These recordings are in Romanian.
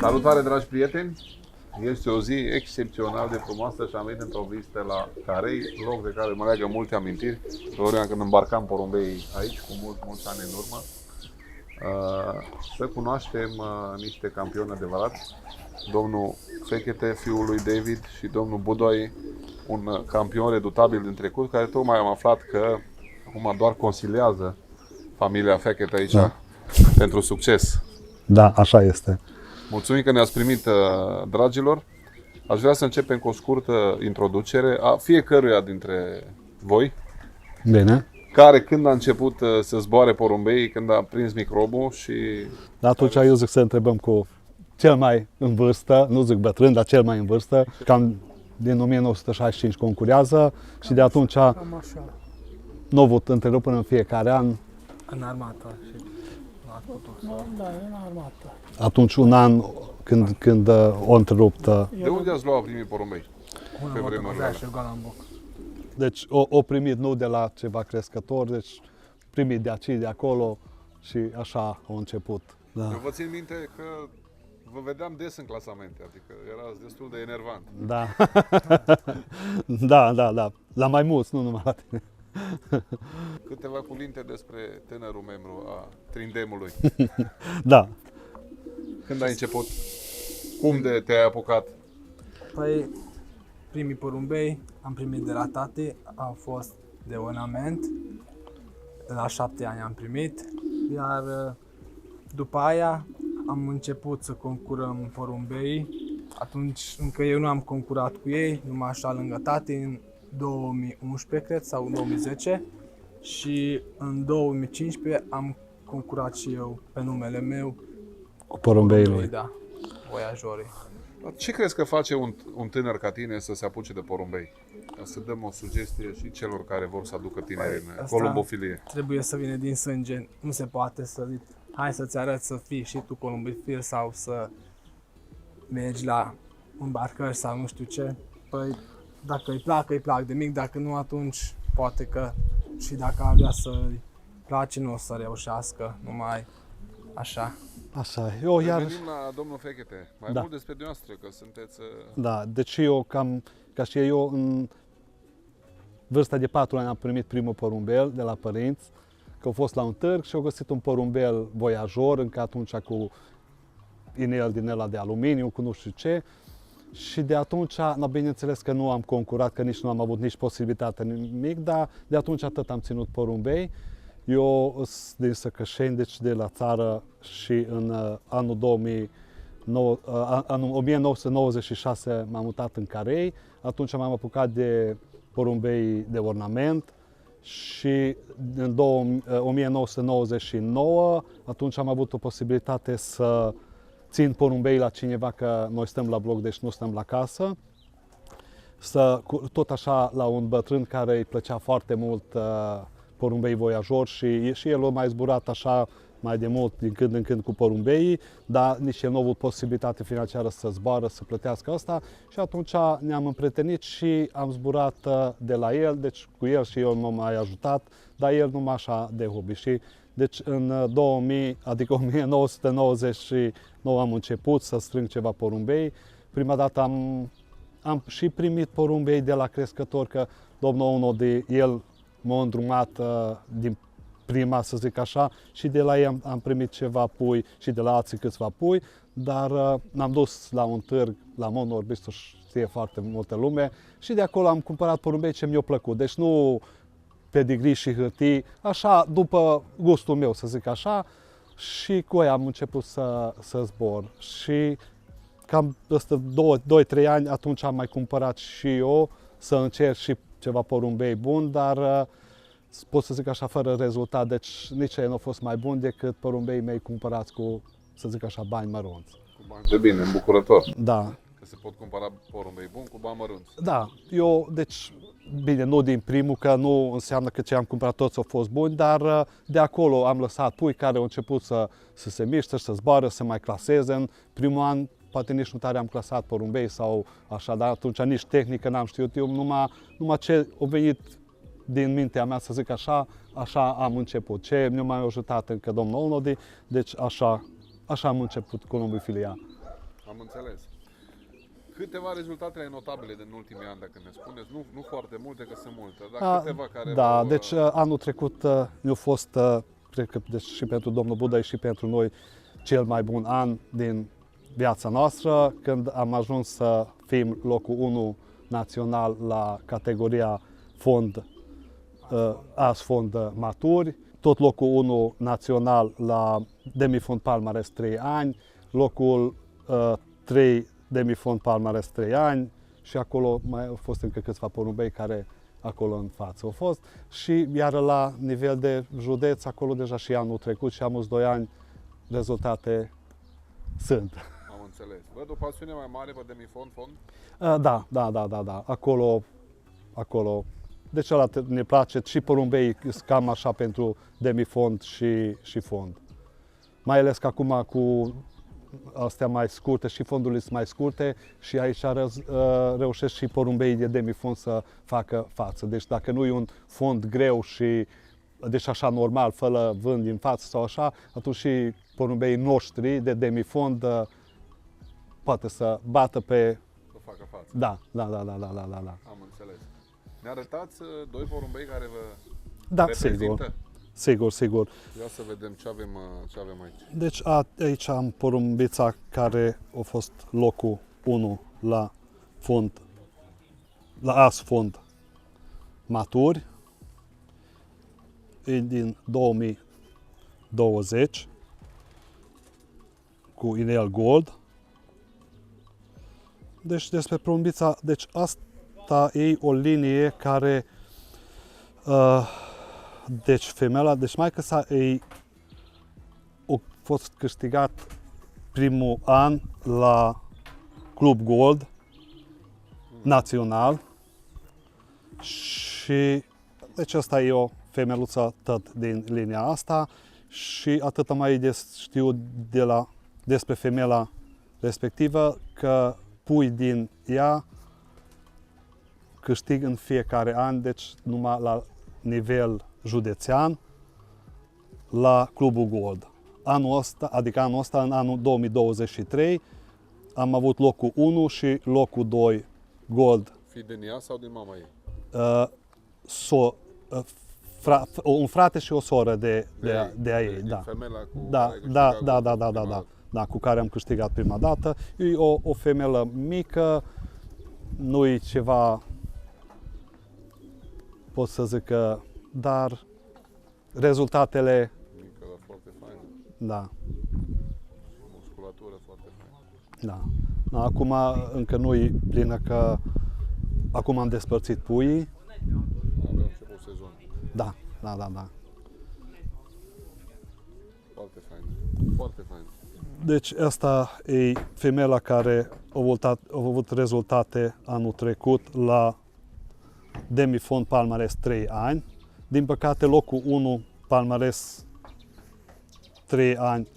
Salutare, dragi prieteni! Este o zi excepțional de frumoasă și am venit într-o vizită la Carei, loc de care mă leagă multe amintiri. Pe vremea când îmbarcam porumbei aici, cu mulți ani în urmă, să cunoaștem niște campioni adevărați. Domnul Fechete, fiul lui David, și domnul Budoi, un campion redutabil din trecut, care tocmai am aflat că acum doar consiliază familia Fechete aici pentru succes. Da, așa este. Mulțumim că ne-ați primit, dragilor. Aș vrea să începem cu o scurtă introducere a fiecăruia dintre voi. Bine. Care, când a început să zboare porumbei, când a prins microbul și... Dar atunci eu zic să întrebăm cu cel mai în vârstă, nu zic bătrân, dar cel mai în vârstă, cam din 1965 concurează și de atunci nu a avut întrerupere în fiecare an. În armată și nu ați putut să... Da, în armată. Atunci un an când o întrerupt. De unde ați luat primii porumbei? Una Pe motă vremuri copea alea. și gola în boc. Deci o primit nu de la ceva crescător, deci primit de aici, de acolo și așa a început. Da. Eu vă țin minte că vă vedeam des în clasamente, adică erați destul de enervant. Da. Da. La mai mulți, nu numai la tine. Câteva cuvinte despre tânărul membru a Trindemului. Da. Când ai început? Cum de te-ai apucat? Păi, primii porumbei am primit de la tati, au fost de ornament. La 7 ani am primit, iar după aia am început să concurăm porumbei. Atunci încă eu nu am concurat cu ei, numai așa lângă tati, în 2011, cred, sau în 2010. Și în 2015 am concurat și eu pe numele meu. Cu porumbeii lui. Da, voiajorii. Ce crezi că face un tânăr ca tine să se apuce de porumbei? Să dăm o sugestie și celor care vor să aducă tineri în Asta columbofilie. trebuie să vină din sânge. Nu se poate să zic, hai să-ți arăt să fii și tu columbofil sau să mergi la îmbarcări sau nu știu ce. Păi, dacă îi plac de mic, dacă nu, atunci poate că și dacă ar vrea să-i place, nu o să reușească, numai așa. Așa, eu iar... Revenim la domnul Fechete. Mai Da. mult despre dumneavoastră, că sunteți... Da, deci eu ca și eu în vârsta de 4 ani am primit primul porumbel de la părinți, că au fost la un târg și au găsit un porumbel voiajor, încă atunci cu inel din ăla de aluminiu, cu nu știu ce. Și de atunci, bineînțeles că nu am concurat, că nici nu am avut nici posibilitate nimic, dar de atunci atât am ținut porumbei. Eu sunt din Săcășeni, deci de la țară, și în anul 1996 m-am mutat în Carei. Atunci m-am apucat de porumbei de ornament și în 1999 atunci am avut o posibilitate să țin porumbei la cineva, că noi stăm la bloc, deci nu stăm la casă. Tot așa la un bătrân care îi plăcea foarte mult porumbei voiajori și el a mai zburat așa mai de mult din când în când cu porumbeii, dar nici el nu a avut posibilitate financiară să zboară, să plătească asta și atunci ne-am împrietenit și am zburat de la el, deci cu el și eu m-am mai ajutat, dar el numai așa de hobby. Și deci în 1999 am început să strâng ceva porumbei. Prima dată am și primit porumbei de la crescător, că domnul unul de el m-a îndrumat din prima, să zic așa, și de la ei am primit ceva pui și de la alții câțiva pui, dar m-am dus la un târg, la Monorbistul, știe foarte multă lume, și de acolo am cumpărat porumbei ce mi-au plăcut. Deci nu pedigree și hârtii, așa, după gustul meu, să zic așa, și cu ei am început să zbor. Și cam peste 2-3 ani, atunci am mai cumpărat și eu să încerc și ceva porumbei buni, dar pot să zic așa, fără rezultat, deci nici ei nu au fost mai buni decât porumbeii mei cumpărați cu, să zic așa, bani mărunți. Cu bani de bine, îmbucurător. Da. Că se pot cumpăra porumbei buni cu bani mărunți. Da, eu, deci, bine, nu din primul, că nu înseamnă că ce am cumpărat toți au fost buni, dar de acolo am lăsat pui care au început să se miște, să zboară, să mai claseze. În primul an poate nici nu tare am clasat porumbei sau așa, dar atunci nici tehnică n-am știut eu, numai ce a venit din mintea mea, să zic așa, așa am început. Ce mi-a mai ajutat încă domnul Olnodi, deci așa am început columbofilia. Am înțeles. Câteva rezultate notabile din ultimii ani, dacă ne spuneți. Nu foarte multe, că sunt multe, dar câteva care Da, v-au, deci anul trecut a fost, cred că deci, și pentru domnul Budai și pentru noi, cel mai bun an din viața noastră, când am ajuns să fim locul 1 național la categoria fond, AS fond maturi, tot locul 1 național la demifond palmares 3 ani, locul 3 demifond palmares 3 ani și acolo mai au fost încă câțiva porumbei care acolo în față au fost și iar la nivel de județ, acolo deja și anul trecut și am 2 ani, rezultate sunt. Am înțeles. Văd o pasiune mai mare pe demifond, fond? Da. Acolo. Deci ăla ne place și porumbei cam așa pentru demifond și fond. Mai ales că acum cu astea mai scurte și fondurile sunt mai scurte și aici reușesc și porumbeii de demifond să facă față. Deci dacă nu e un fond greu și deci așa normal, fără vânt din față sau așa, atunci și porumbeii noștri de demifond poate să bată pe... Să facă față. Da. Am înțeles. Ne arătați 2 porumbei care vă Da, reprezintă? Sigur. Ia să vedem ce avem aici. Deci aici am porumbița care a fost locul 1 la fond, la AS fond maturi. E din 2020 cu inel gold. Deci despre porumbița, deci asta e o linie care deci femeia, deci maică sa a fost câștigat primul an la Club Gold național și deci asta e o femeluță tot din linia asta și atât mai știu despre femeia respectivă că pui din ea câștig în fiecare an, deci numai la nivel județean, la Clubul Gold. Anul ăsta, în anul 2023, am avut locul 1 și locul 2 Gold. Fi din ea sau din mama ei? Un frate și o soră de a ei, din da. femeia cu Da, cu care am câștigat prima dată. E o femeie mică, nu e ceva, pot să zic că, dar rezultatele, mică, dar foarte faină. da, Musculatură foarte faină. da. Acum încă nu e plină, că acum am despărțit puii. Abia început sezonul. Da. Foarte faină. Foarte faină. Deci asta e femeia care a avut rezultate anul trecut la demifond palmares 3 ani. Din păcate locul 1 palmares 3 ani,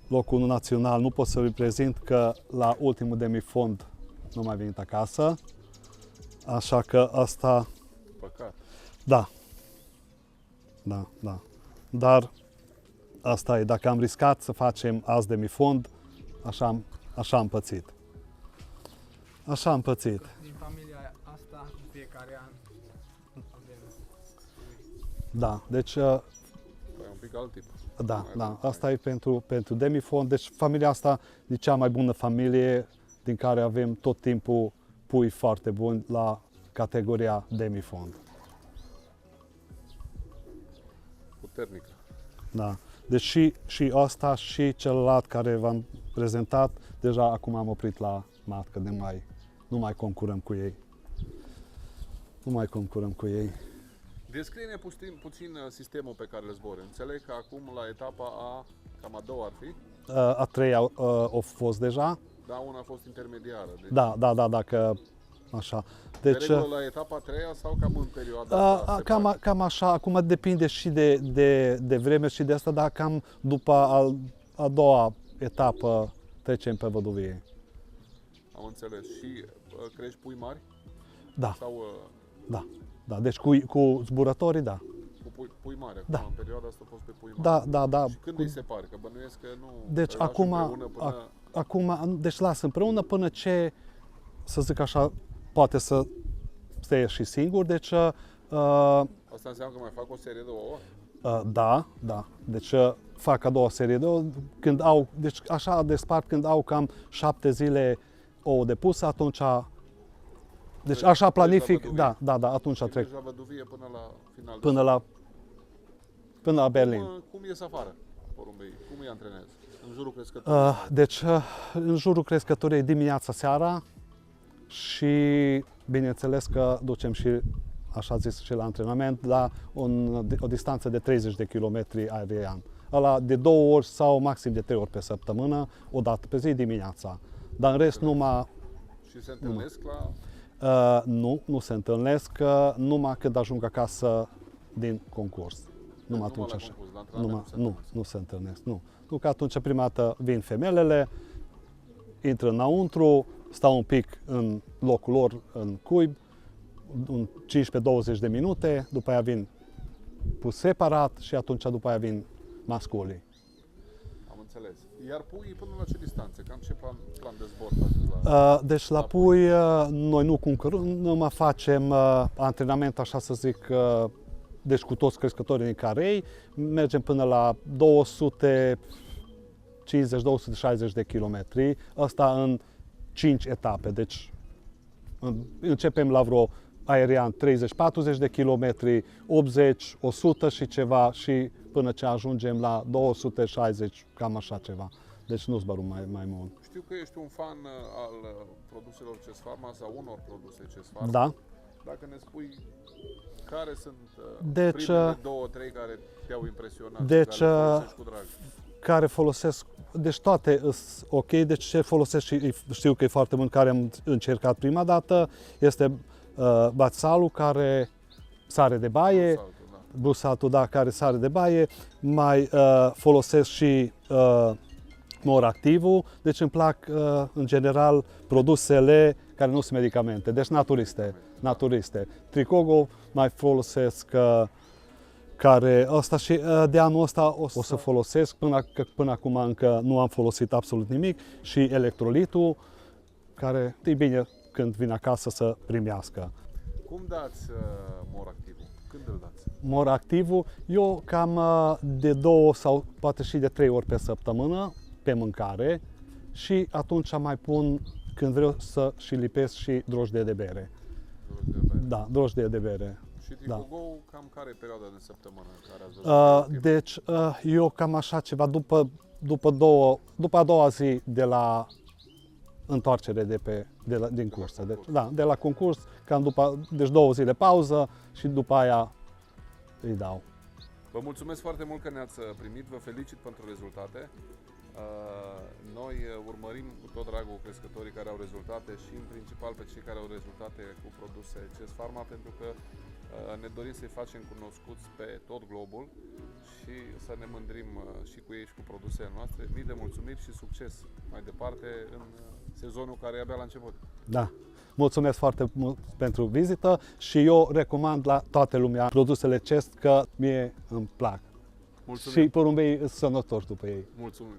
locul 1 național, nu pot să-l prezint că la ultimul demifond nu mai venit acasă. Așa că asta, Păcat. da. Dar asta e, dacă am riscat să facem azi demifond, așa am pățit. Din familia asta, în fiecare an avem. Da, deci Păi un pic alt tip. da, asta e pentru demifond. Deci familia asta e cea mai bună familie din care avem tot timpul pui foarte buni la categoria demifond. Puternică. Da. Deci și asta și celălalt care v-am prezentat, deja acum am oprit la matcă, nu mai concurăm cu ei. Descrie-ne puțin sistemul pe care îl zbori. Înțeleg că acum la etapa cam a doua ar fi, A treia a fost deja. dar una a fost intermediară. Deci, Da, că așa. de Deci, regulă la etapa a treia sau cam în perioada asta? cam așa, acum depinde și de vreme și de asta, dar cam după a doua etapă trecem pe văduvie. Am înțeles. Și crești pui mari? Da, Sau da. Deci cu zburătorii, da. cu pui mari? Acum, Da. în perioada asta a fost pe pui mari. Da. Și când îi separi? Că bănuiesc că nu Deci îi lași acum, împreună până... acum, deci las împreună până ce, să zic așa, poate să stea și singur, deci Asta înseamnă că mai fac o serie de ouă? da, da. Deci fac a doua serie de ouă. Când au, deci așa despart, când au cam 7 zile ouă de pus, atunci, deci așa planific, da, atunci Și trec mergi la văduvie până la final. până la Berlin. Cum ies afară porumbei? Cum îi antrenezi? În jurul crescătorului? Deci, în jurul crescătorii dimineața, seara și, bineînțeles că ducem și, așa zis, și la antrenament, la o distanță de 30 de kilometri aerian. Ăla de 2 ori sau maxim de 3 ori pe săptămână, o dată pe zi dimineața. Dar în rest numai, Și se întâlnesc la... nu se întâlnesc, numai când ajung acasă din concurs. Numai atunci la așa. concurs, la antrenament Nu se întâlnesc, nu. Nu, că atunci prima dată vin femelele, intră înăuntru, stau un pic în locul lor, în cuib, 15-20 de minute, după aia vin pus separat și atunci după aia vin masculii. Am înțeles. Iar puii până la ce distanțe? Cam ce plan de zbor faceți la... Deci la pui noi nu cumpărăm, numai facem antrenament, așa să zic, deci cu toți crescătorii din carei, mergem până la 250-260 de kilometri, asta în 5 etape, deci începem la vreo aerian 30-40 de kilometri, 80, 100 și ceva și până ce ajungem la 260, cam așa ceva. Deci nu zbărăm mai mult. Știu că ești un fan al produselor CES Pharma sau unor produse CES Pharma. Da. Dacă ne spui care sunt Deci, primele 2-3 care te-au impresionat, deci, care le folosești cu drag? Care folosesc, deci toate sunt ok, deci ce folosesc și știu că e foarte bun, care am încercat prima dată, este Batsalul care sare de baie, Busaltul, da, care sare de baie, mai folosesc și Moractivul, deci îmi plac în general produsele care nu sunt medicamente, deci naturiste. Tricogo mai folosesc care ăsta și de anul ăsta o să folosesc, până acum încă nu am folosit absolut nimic, și electrolitul, care e bine când vin acasă să primească. Cum dați Moractivul? Când îl dați? Moractivul, eu cam de 2 sau poate și de 3 ori pe săptămână pe mâncare și atunci mai pun când vreau să și lipesc și drojdie de bere. Da, drojdie de bere. Și Tricogo, cam care e perioada de săptămână în care ați văzut? Deci, eu cam așa ceva, după a doua zi de la întoarcere din cursă. Deci, da, de la concurs, cam deci 2 zile pauză și după aia îi dau. Vă mulțumesc foarte mult că ne-ați primit, vă felicit pentru rezultate. Noi urmărim cu tot dragul crescătorii care au rezultate și în principal pe cei care au rezultate cu produse CES Pharma, pentru că ne dorim să-i facem cunoscuți pe tot globul și să ne mândrim și cu ei și cu produsele noastre. Mii de mulțumiri și succes mai departe în sezonul care e abia la început. Da. Mulțumesc foarte mult pentru vizită și eu recomand la toată lumea produsele CES, că mie îmi plac. Mulțumim. Și porumbei sunt sănătoși după ei. Mulțumim.